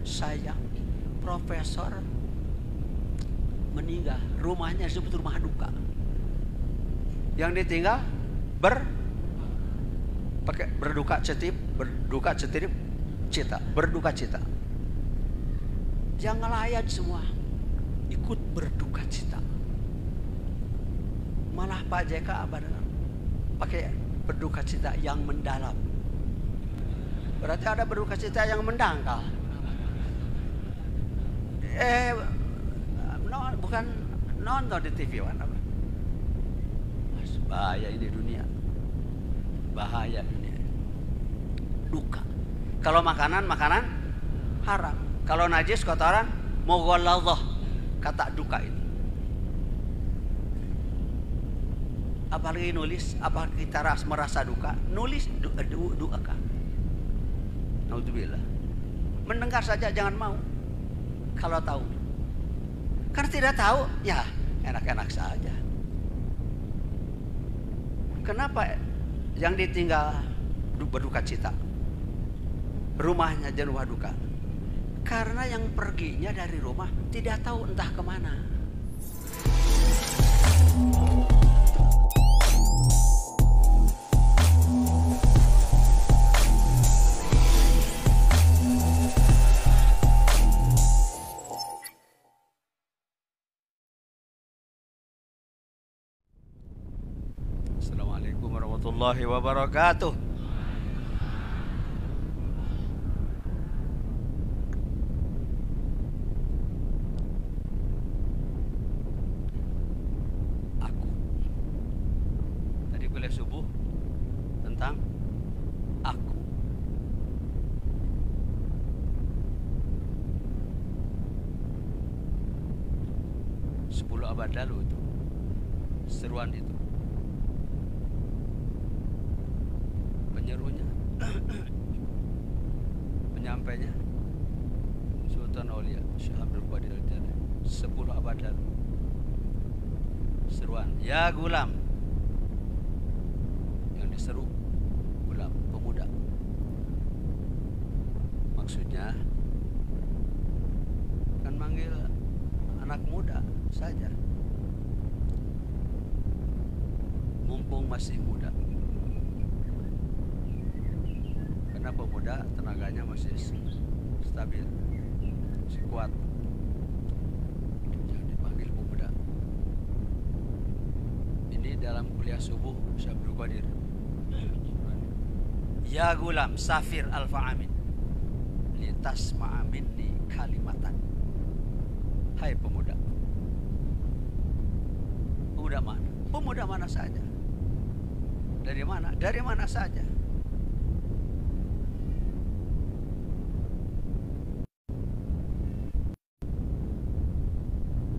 sayang, profesor meninggal, rumahnya disebut rumah duka. Yang ditinggal pakai berduka cita. Jangan layan semua ikut berduka cita. Malah Pak JK pakai berduka cita yang mendalam. Berarti ada berduka cita yang mendangkal. Bukan nonton di TV apa? Bahaya ini dunia. Bahaya dunia. Duka. Kalau makanan haram. Kalau najis kotoran mughalladhah, kata duka itu. Apalagi nulis, apa kita merasa duka, nulis duakan. Naudzubillah. Mendengar saja jangan mau. Kalau tahu. Karena tidak tahu, ya enak-enak saja. Kenapa yang ditinggal berduka cita? Rumahnya jadi rumah duka. Karena yang perginya dari rumah tidak tahu entah kemana. Assalamualaikum warahmatullahi wabarakatuh. Subuh tentang aku. Sepuluh abad lalu itu seruan itu. Penyerunya penyampainya Sultan Aulia Syekh Abdul Qadir Al-Jilani. 10 abad lalu seruan, ya gulam. Seru gulam, pemuda. Maksudnya kan manggil anak muda saja, mumpung masih muda. Karena pemuda tenaganya masih stabil, masih kuat. Jangan dipanggil pemuda. Ini dalam kuliah subuh Syekh Abdul Qadir. Ya gulam safir alfa amin litasma'a minni kalimatan. Hai pemuda. Pemuda mana? Pemuda mana saja. Dari mana? Dari mana saja.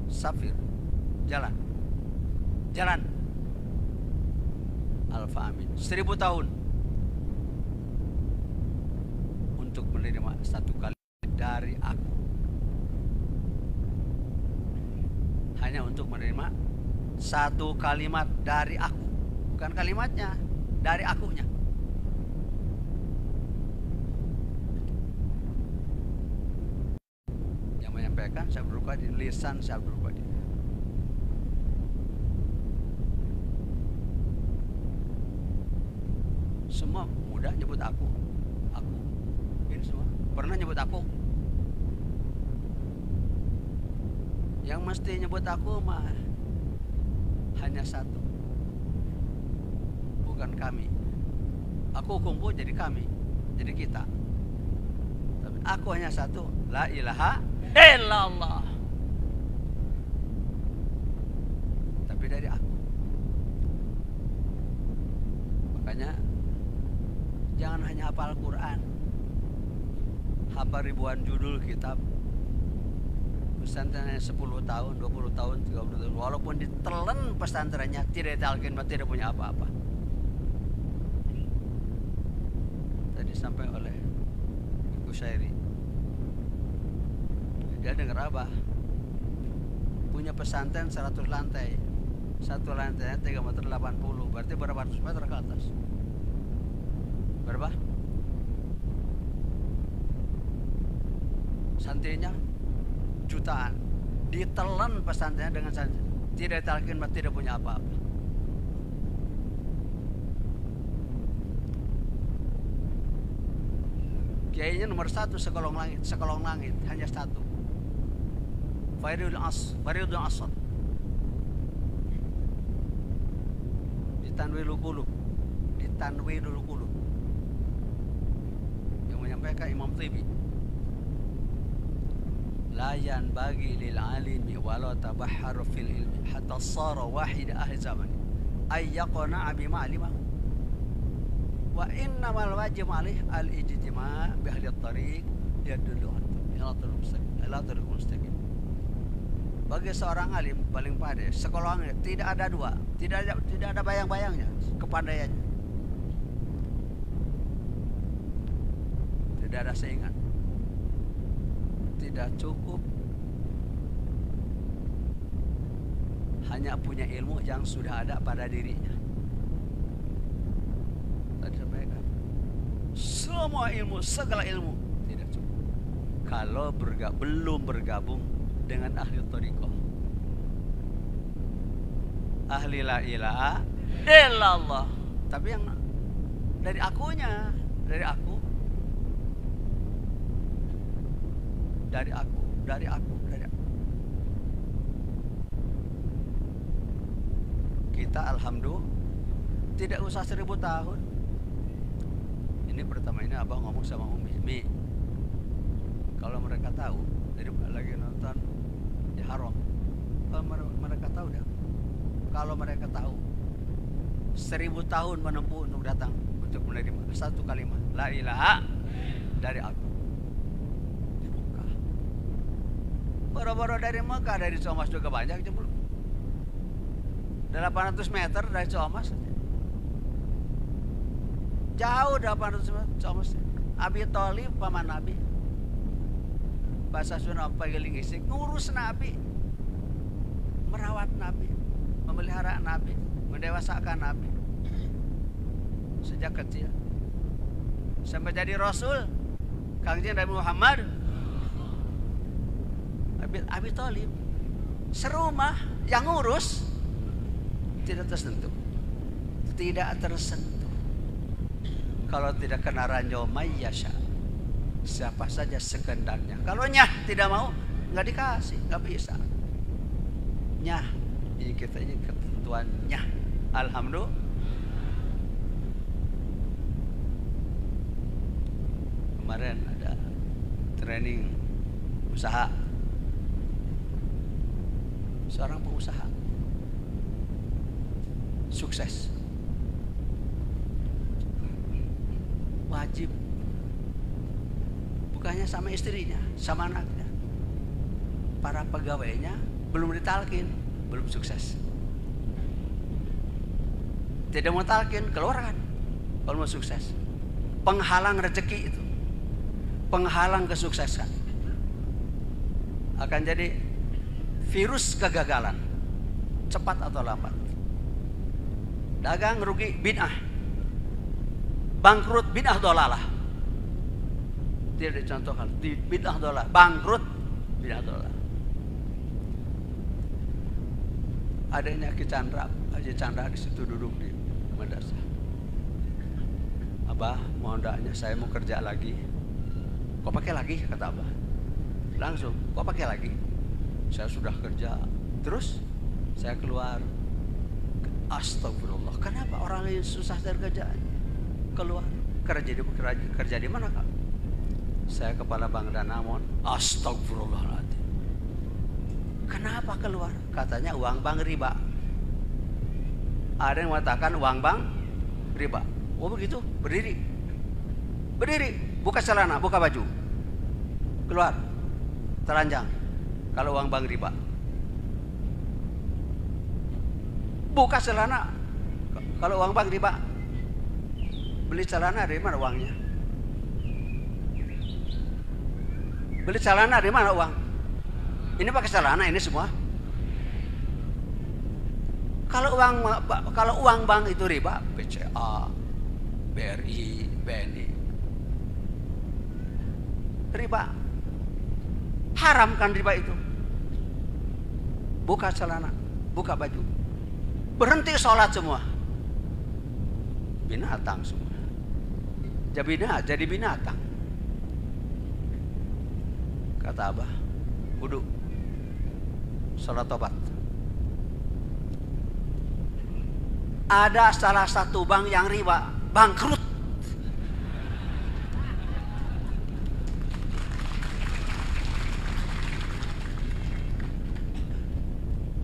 Safir, jalan alfa amin 1000 tahun untuk menerima satu kali dari aku. Hanya untuk menerima satu kalimat dari aku. Bukan kalimatnya, dari akunya. Yang menyampaikan Syekh Abdul Qadir, lisan Syekh Abdul Qadir. Semua muda nyebut aku. Ini semua pernah nyebut aku. Yang mesti nyebut aku mah hanya satu, bukan kami. Aku kumpul jadi kami, jadi kita. Tapi aku hanya satu, la ilaha illallah. Tapi dari aku. Makanya jangan hanya hafal Quran, hafal ribuan judul kitab. Pesantrennya 10 tahun, 20 tahun, 30 tahun. Walaupun ditelan pesantrennya, tidak ditalkin, tidak punya apa-apa. Tadi sampai oleh Ibu Syairi. Dia dengar apa? Punya pesantren 100 lantai. Satu lantainya 3,80 meter. Berarti berapa ratus meter ke atas? Berapa? 1 santrinya jutaan, ditelan pesantrennya dengan santri, tidak ditalkin, tidak punya apa-apa. Kiainya nomor 1 sekolong langit hanya 1. Faridul Asad di Tanwirul Qulub yang menyampaikan Imam Tibi, la yanbaghi lil alimi walau tabahharu fil ilmi hatta sara wahid ahli zaman ay yaqna'a bima alimahu wa innamal wajib alih al-ijtima' bi ahli at-tariq yadullu ila tariq mustaqim. Bagi seorang alim paling pandai sekolahnya tidak ada dua, tidak ada bayang-bayangnya kepandaiannya, tidak ada saingan, tidak cukup hanya punya ilmu yang sudah ada pada dirinya. Semua ilmu, segala ilmu tidak cukup kalau belum bergabung dengan ahli thariqah, ahli la ilaha illallah. Tapi yang dari akunya, dari aku. Kita alhamdulillah tidak usah 1000 tahun. Ini pertama ini abang ngomong sama Umi, kalau mereka tahu, jadi lagi nonton di Haram, kalau mereka tahu dah, kalau mereka tahu 1000 tahun menempuh untuk datang untuk menerima satu kalimat la ilaha dari aku di Mekah. Boro-boro dari Mekah, dari Comas juga banyak, cuma 800 meter dari Comas. Jauh 800 meter. Abi Thalib paman Nabi, bahasa Sunda pageling isik, ngurus Nabi, merawat Nabi, memelihara Nabi, mendewasakan Nabi sejak kecil sampai jadi Rasul Kangjeng Nabi Muhammad. Abi Thalib serumah, yang ngurus tidak tersentuh. Kalau tidak kena ranjau mayyasha, siapa saja sekendaknya. Kalau nyah tidak mau, nggak dikasih, nggak bisa. Nyah, ini kita ini ketentuan nyah. Alhamdulillah. Kemarin ada training usaha, seorang pengusaha sukses, wajib, bukannya sama istrinya, sama anaknya, para pegawainya belum ditalkin, belum sukses, tidak mau talkin, keluarkan kalau mau sukses. Penghalang rezeki itu, penghalang kesuksesan, akan jadi virus kegagalan, cepat atau lambat. Dagang rugi bid'ah, bangkrut bid'ah dolalah. Tidak dicontohkan di bid'ah dolalah, bangkrut bid'ah dolalah. Adanya Haji Chandra di situ duduk di madrasah. Abah, mohon doanya, saya mau kerja lagi. Kok pakai lagi, kata Abah. Langsung, kok pakai lagi? Saya sudah kerja. Terus saya keluar. Astagfirullah, kenapa orang yang susah cari kerjaan keluar? Kerja di mana, Kak? Saya kepala bank Danamon. Astagfirullahaladzim. Kenapa keluar? Katanya uang bank riba. Ada yang mengatakan uang bank riba. Oh begitu, berdiri, buka celana, buka baju, keluar, telanjang. Kalau uang bank riba, buka celana. Kalau uang bank riba, beli celana dari mana uangnya? Beli celana dari mana uang? Ini pakai celana ini semua. Kalau uang bank itu riba, BCA, BRI, BNI, riba. haram kan riba itu. Buka celana, buka baju, berhenti sholat semua. Binatang semua. Jadi binatang. Kata Abah, wudhu, sholat tobat. Ada salah satu bank yang riba, bangkrut.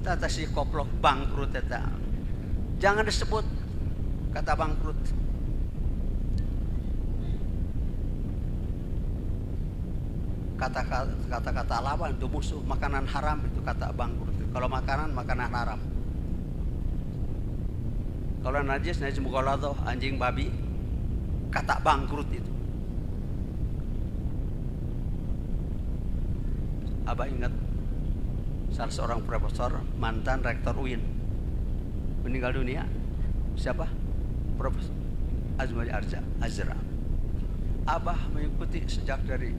Tata si koplok bangkrut eta. Jangan disebut kata bangkrut. Kata-kata lawan itu musuh. Makanan haram itu kata bangkrut. Kalau makanan haram. Kalau najis mughaladzah, anjing babi, kata bangkrut itu. Abah ingat salah seorang profesor, mantan rektor UIN, meninggal dunia. Siapa? Profesor Azmari Azra. Abah mengikuti sejak dari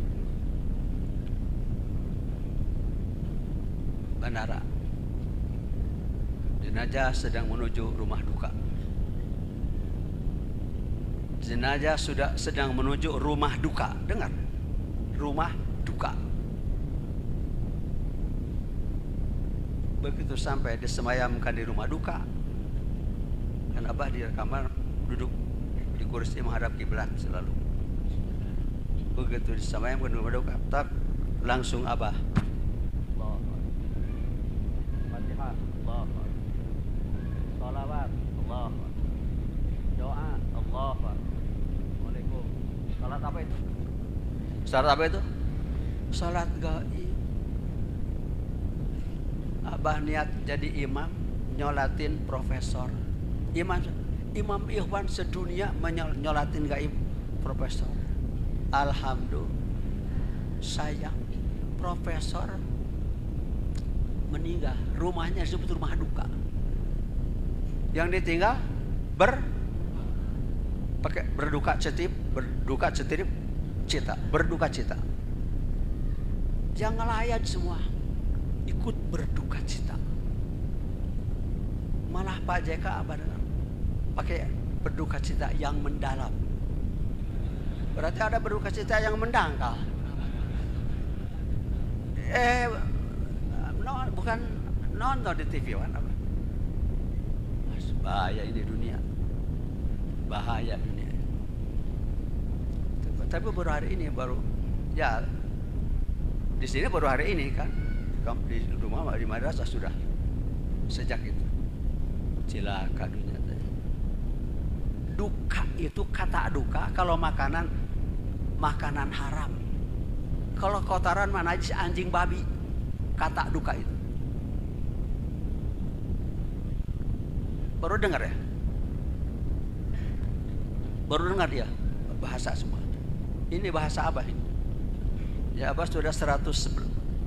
bandara. Jenazah sedang menuju rumah duka. Jenazah sudah sedang menuju rumah duka. Dengar, rumah duka. Begitu sampai disemayamkan di rumah duka, kan Abah di kamar duduk di kursi menghadap kiblat selalu. Begitu disemayamkan di rumah duka, tak langsung Abah Fatihah, Allah, salawat, Allah, doa, Allah, Assalamualaikum. Salat apa itu? Salat apa itu? Salat gaib. Abah niat jadi imam, nyolatin profesor. Imam Ikhwan sedunia nyolatin gaib profesor. Alhamdulillah, sayang profesor meninggal. Rumahnya disebut rumah duka. Yang ditinggal berduka cita. Jangan layan semua ikut berduka cita. Malah Pak JK pakai berduka cita yang mendalam. Berarti ada berduka cita yang mendangkal. Bukan nonton di TV kan? Bahaya ini dunia. Bahaya dunia. Tapi baru hari ini ya di sini baru hari ini kan. Di rumah di madrasah sudah sejak itu. Cilaka dunia. Duka itu kata duka kalau makanan haram. Kalau kotoran najis anjing babi, kata duka itu. Baru dengar ya? Baru dengar ya bahasa semua. Ini bahasa Abah ini. Ya Abah sudah 311.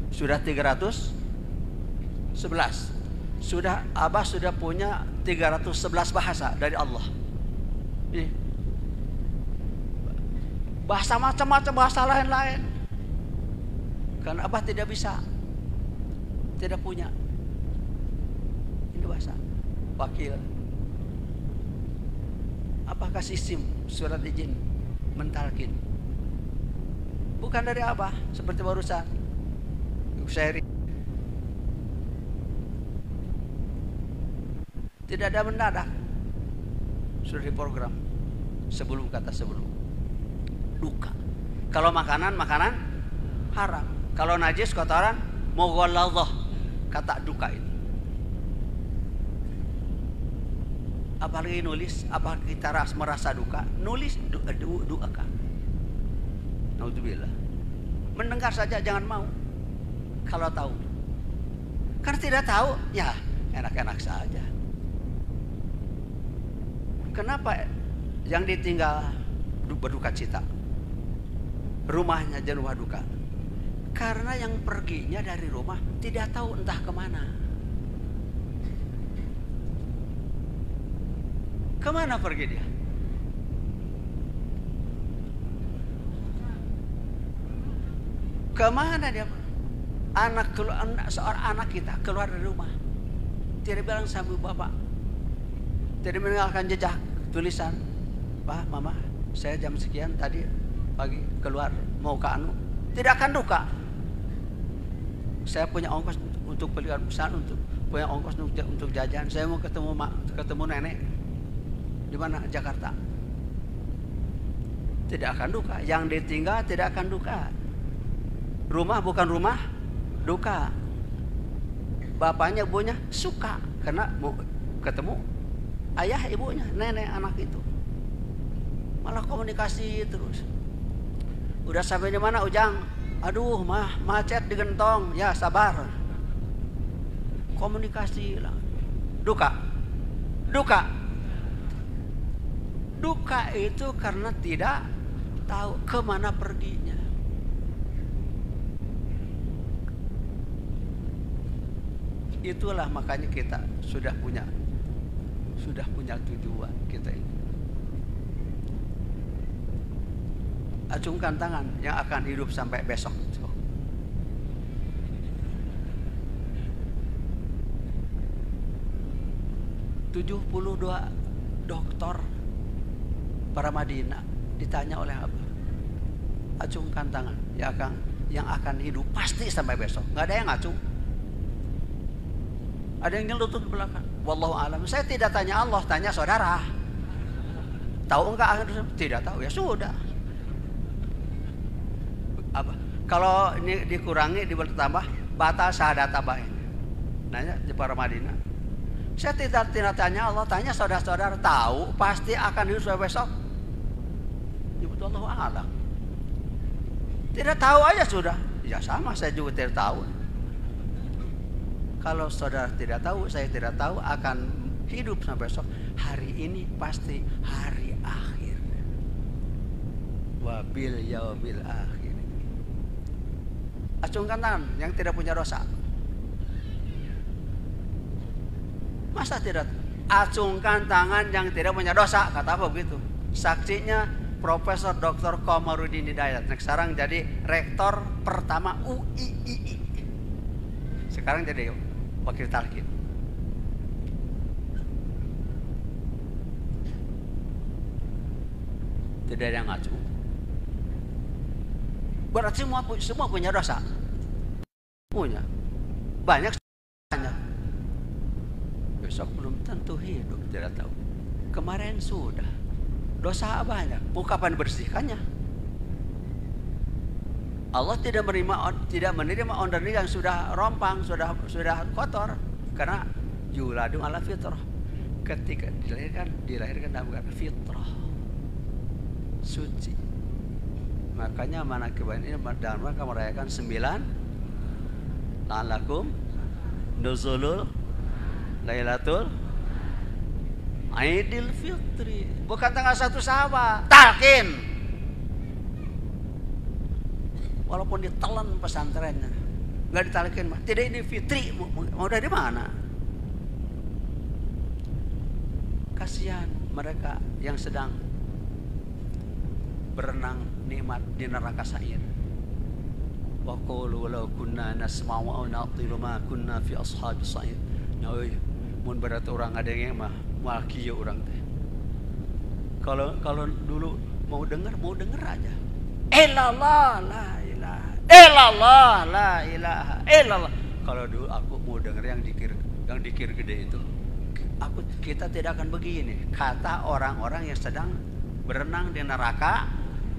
Abah sudah punya 311 bahasa dari Allah. Ini bahasa macam-macam, bahasa lain-lain. Karena Abah tidak bisa, tidak punya. Ini bahasa wakil. Apakah sistem surat izin mentalkin? Bukan dari Abah, seperti barusan sharing. Tidak ada mendadak, sudah diprogram sebelum. Duka. Kalau makanan haram. Kalau najis kotoran mughaladzah, kata duka itu. Apalagi nulis, apa kita merasa duka, nulis doakan. Naudzubillah. Mendengar saja jangan mau. Kalau tahu, karena tidak tahu, ya enak-enak saja. Kenapa yang ditinggal berduka cita? Rumahnya jadi rumah duka. Karena yang perginya dari rumah tidak tahu entah kemana. Kemana pergi dia? Kemana dia? seorang anak kita keluar dari rumah, tidak bilang sama bapak, tidak meninggalkan jejak tulisan, Pak, Mama, saya jam sekian tadi pagi keluar mau ke anu, tidak akan duka. Saya punya ongkos untuk beli pesan, punya ongkos untuk jajan. Saya mau ketemu nenek di mana, Jakarta. Tidak akan duka. Yang ditinggal tidak akan duka. Rumah bukan rumah duka. Bapaknya ibunya suka karena mau ketemu ayah ibunya, nenek anak itu. Malah komunikasi terus. Udah sampai di mana, Ujang? Aduh, macet di gentong. Ya sabar. Komunikasi lah. Duka. Duka itu karena tidak tahu kemana perginya. Itulah makanya kita sudah punya tujuan kita ini. Acungkan tangan yang akan hidup sampai besok. 72 dokter para Madinah ditanya oleh Abah, acungkan tangan yang akan hidup pasti sampai besok. Nggak ada yang acung. Ada yang nyelutut ke belakang. Wallahu alam. Saya tidak tanya Allah, tanya saudara. Tahu enggak? Tidak tahu, ya sudah. Apa? Kalau ini dikurangi, ditambah batal syahadat Abah ini. Nanya di para Madinah. Saya tidak tanya Allah, tanya saudara-saudara, tahu pasti akan hidup sampai besok. Nyebut Allah alam. Tidak tahu aja sudah. Ya sama, saya juga tidak tahu. Kalau saudara tidak tahu, saya tidak tahu akan hidup sampai besok. Hari ini pasti hari akhir. Wabil yaumil akhir. Acungkan tangan yang tidak punya dosa. Masa tidak? Acungkan tangan yang tidak punya dosa. Kata apa begitu? Saksinya Profesor Dr. Komarudin Hidayat. Sekarang jadi rektor pertama UII. Sekarang jadi wakil talqin. Tidak ada yang ngacu. Berarti semua punya dosa. Punya. Banyak. Besok belum tentu hidup, tidak tahu. Kemarin sudah. Dosa banyak. Mau kapan bersihkannya? Allah tidak menerima onderdil yang sudah rompang, sudah kotor, karena yuladu ala fitrah. Ketika dilahirkan dalam keadaan fitrah suci. Makanya manaqib ini dalam rangka merayakan 9 la'allakum nuzulul Lailatul Aidil Fitri. Bukan tanggal 1 Syawal, talqin. Walaupun ditelan pesantrennya, nggak ditalqin mah. Tidak, ini fitri, mau dari mana? Kasihan mereka yang sedang berenang nikmat di neraka sa'ir. Wa qulu law kunna nasma'u aw na'qilu ma kunna fi ashabis sa'ir. Nah, mun berat orang ada yang mah kieu orang teh. Kalau dulu mau dengar aja. Illallah la ilaha illallah la ilaha illallah. Kalau dulu aku mau dengar yang dikir gede itu, kita tidak akan begini. Kata orang-orang yang sedang berenang di neraka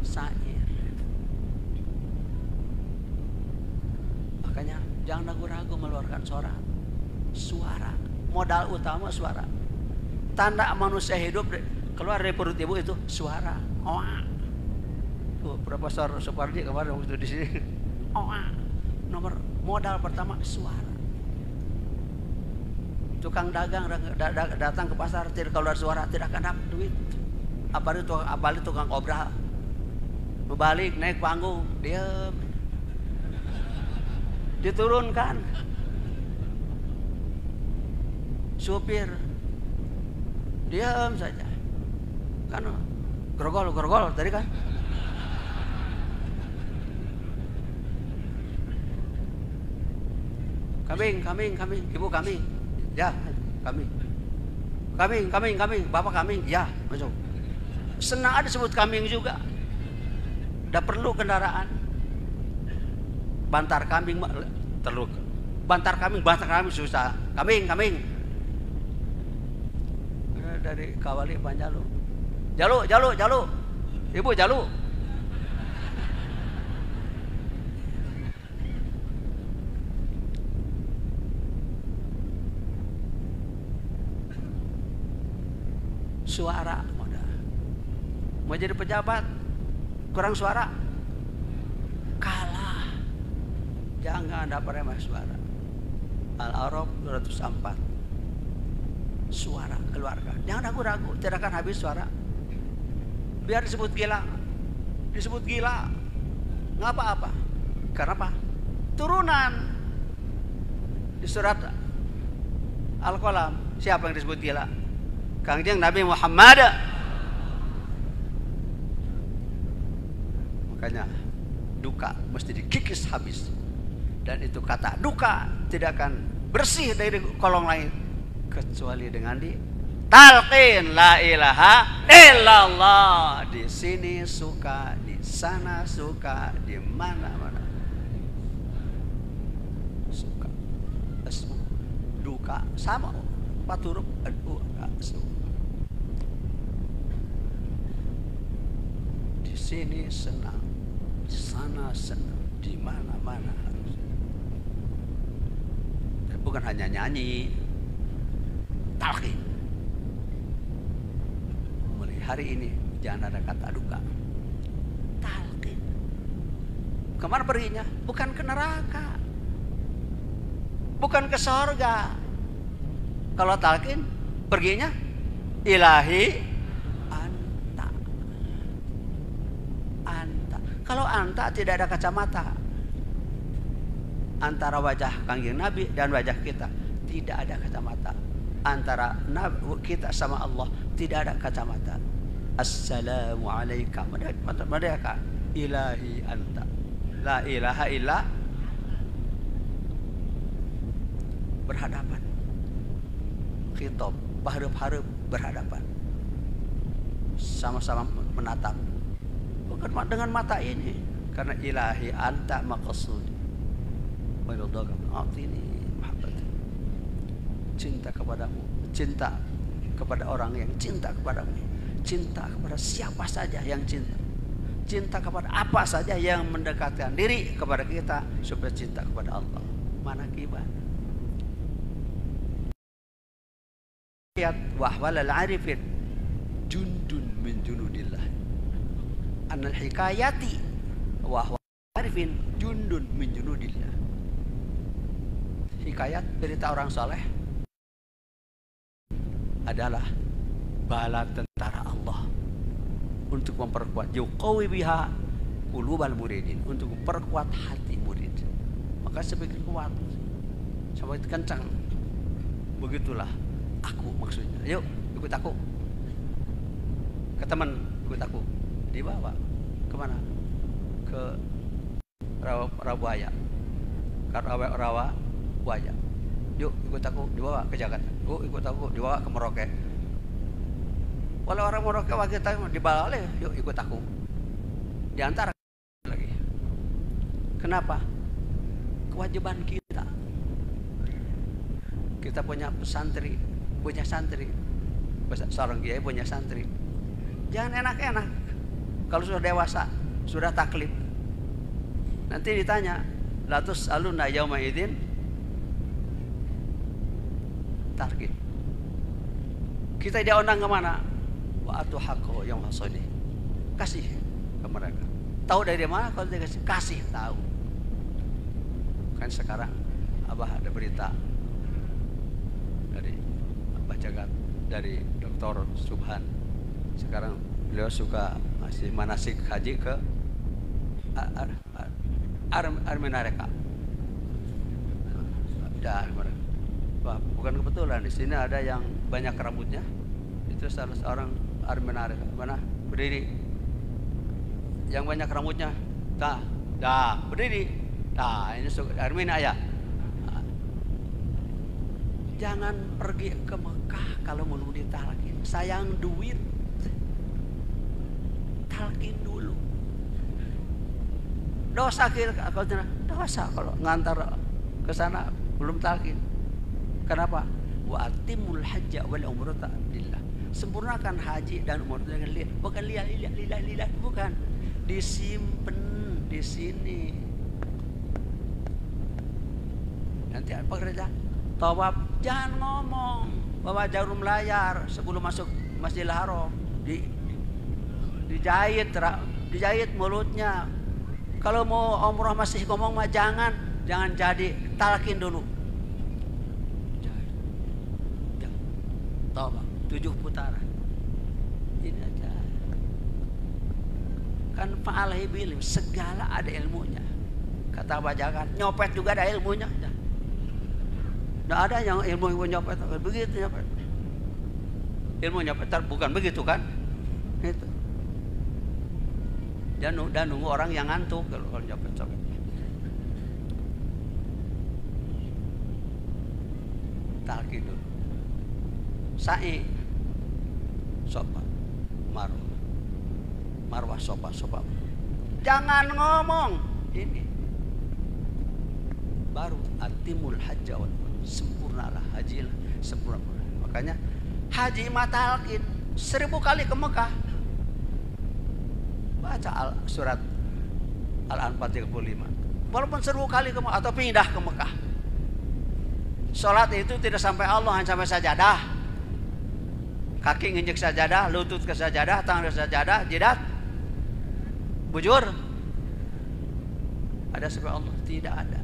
sa'ir. Makanya jangan ragu-ragu mengeluarkan suara. Modal utama suara. Tanda manusia hidup keluar dari perut ibu itu suara. Profesor Supardi kemarin waktu di sini. Modal pertama suara. Tukang dagang datang ke pasar tidak keluar suara, tidak akan dapat duit. Apalagi tukang obral. Berbalik naik panggung, diam. Diturunkan. Supir diam saja. Kan grogol tadi kan. Kambing, ibu kambing. Ya, kambing. Kambing, bapak kambing. Ya, masuk. Senang ada sebut kambing juga. Tidak perlu kendaraan. Bantar kambing terlalu. Bantar kambing susah. Kambing. Dari Kawali Panjalu. Jalu. Ibu Jalu. Suara mau jadi pejabat kurang suara kalah. Jangan dapat remeh suara. Al-A'raf 204. Suara keluarga, jangan ragu-ragu, tidak akan habis suara. Biar disebut gila nggak apa-apa. Karena apa? Turunan di surat Al-Qalam, siapa yang disebut gila? Kangjeng Nabi Muhammad. Makanya duka mesti dikikis habis. Dan itu kata duka tidak akan bersih dari kolong lain kecuali dengan di talqin la ilaha illallah. Di sini suka, di sana suka, di mana-mana suka. Asmu duka sama paturuk adu asmu. Di sini senang, di sana senang, di mana-mana harus. Dan bukan hanya nyanyi, talqin. Mulai hari ini jangan ada kata duka. Talqin. Kemana perginya? Bukan ke neraka, bukan ke sorga. Kalau talqin perginya ilahi anta. Kalau anta tidak ada kacamata antara wajah kangjeng Nabi dan wajah kita, tidak ada kacamata. Antara kita sama Allah tidak ada kacamata. Assalamualaikum mereka ilahi anta la ilaha illa. Berhadapan, khitab, harap-harap berhadapan, sama-sama menatap, bukan dengan mata ini. Karena ilahi anta maqsud cinta kepadamu, cinta kepada orang yang cinta kepadamu, cinta kepada siapa saja yang cinta kepada apa saja yang mendekatkan diri kepada kita supaya cinta kepada Allah. Mana kibat ayat wahwal al-arifin jundun min junudillah anal hikayati wahwal al-arifin jundun min junudillah. Hikayat cerita orang soleh adalah bala tentara Allah untuk memperkuat yuqawi biha qulubal muridin, untuk memperkuat hati murid. Maka semakin kuat, semakin kencang. Begitulah aku maksudnya. Yuk ikut aku, ke teman ikut aku, dibawa kemana? Ke Rawabuaya, Rawabuaya. Yuk ikut aku, dibawa ke Jakarta. Yuk ikut aku, dibawa ke Merauke. Walau orang Merauke kita dibawa oleh, yuk ikut aku. Di antara lagi. Kenapa? Kewajiban kita. Kita punya santri, seorang kiai punya santri. Jangan enak-enak. Kalau sudah dewasa, sudah taklif, nanti ditanya, latus aluna yauma idzin tarkib. Kita diundang kemana? Wa atu haqqo yang hasodi. Kasih ke mereka. Tahu dari mana? Kalau dia kasih tahu. Kan sekarang Abah ada berita dari Abah Jagat, dari Dr. Subhan. Sekarang beliau suka masih manasik haji ke Armenareka. Wah, bukan kebetulan di sini ada yang banyak rambutnya. Itu salah seorang Armenareka. Mana? Berdiri. Yang banyak rambutnya. Dah, berdiri. Nah, ini Armenia ya. Jangan pergi ke Mekah kalau mau ditalkin. Sayang duit. Talkin dulu. Dosa kalau ngantar ke sana belum talkin. Kenapa? Wa atimul hajja wal umrata lillah. Sempurnakan haji dan umrah dengan lihat, bukan lihat, bukan. Disimpan di sini. Nanti apa kerja? Tawaf, jangan ngomong bawa jarum layar sebelum masuk Masjidil Haram. Dijahit mulutnya. Kalau mau umrah masih ngomong mah jangan jadi, talkin dulu. Tawaf 7 putaran. Ini aja. Kan fa'alhi bilim, segala ada ilmunya. Kata bajakan, nyopet juga ada ilmunya. Nggak ada yang ilmu nyopet, begitu nyopet. Ilmu nyopet bukan begitu kan? Itu. Dan nunggu orang yang ngantuk kalau nyopet. Talqin dulu. Sa'i, sopa, marwah, sopa. Jangan ngomong ini. Baru atimul hajja wal sempurnalah haji, sempurna. Makanya haji matalkin 1000 kali ke Mekah. Baca surat Al-Anfal 35. Walaupun 1000 kali ke Mekah atau pindah ke Mekah. Salat itu tidak sampai Allah, hanya sampai sajadah. Kaki nginjek sajadah, lutut ke sajadah, tangan ke sajadah, jidat bujur. Ada sampai Allah? Tidak ada.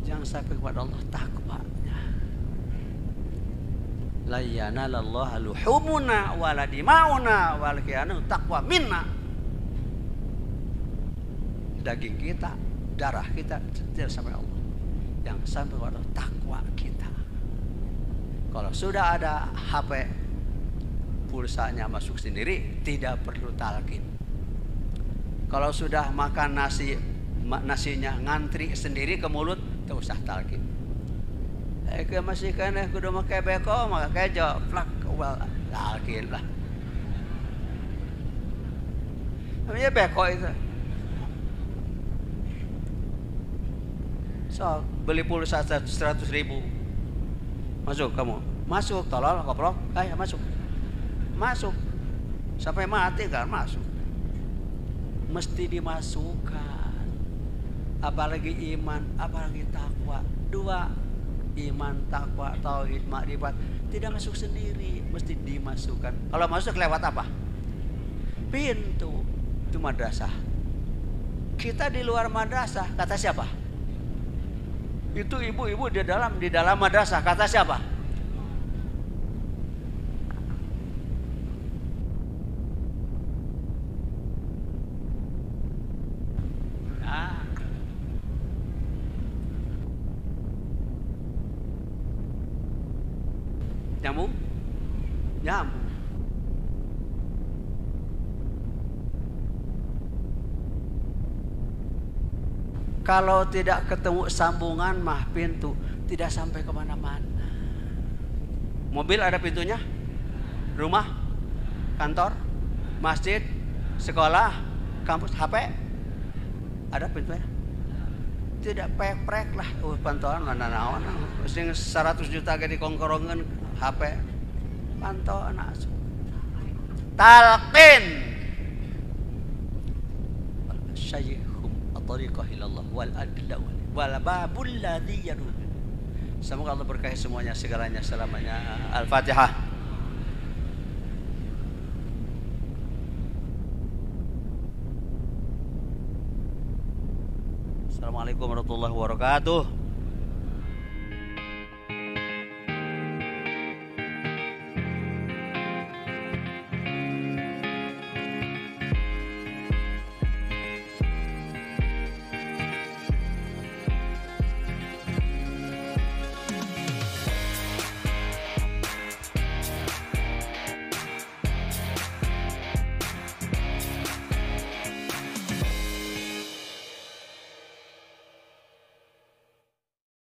Jangan sampai kepada Allah takwa-nya. La yanalallaha luhumuna wala dimauna walakin taqwa minna. Daging kita, darah kita tidak sampai Allah. Yang sampai kepada takwa kita. Kalau sudah ada HP, pulsanya masuk sendiri, tidak perlu talqin. Kalau sudah makan nasinya ngantri sendiri ke mulut, tak usah talqin. Ke masih kena kudu make beko, maka kejo plak wal talqin lah. Namanya beko itu. So, beli pulsa 100.000. Masuk kamu. Masuk, tolol, koprok. Ayo masuk. Sampai mati kan masuk. Mesti dimasukkan. Apalagi iman, apalagi takwa. 2, iman, takwa, tauhid, makrifat tidak masuk sendiri, mesti dimasukkan. Kalau masuk lewat apa? Pintu. Itu madrasah. Kita di luar madrasah, kata siapa? Itu ibu-ibu di dalam madrasah, kata siapa? Nyambung. Kalau tidak ketemu sambungan mah pintu tidak sampai kemana-mana. Mobil ada pintunya, rumah, kantor, masjid, sekolah, kampus, HP ada pintunya. Tidak prek lah, pantauan mana naon, sing 100 juta ke dikongkorongan HP, pantauan asuh. Talqin. Syaihum at-tariqah ilallah wal adla wal babul ladzi yadun. Semoga Allah berkahi semuanya segalanya selamanya. Al-Fatihah. Assalamualaikum warahmatullahi wabarakatuh.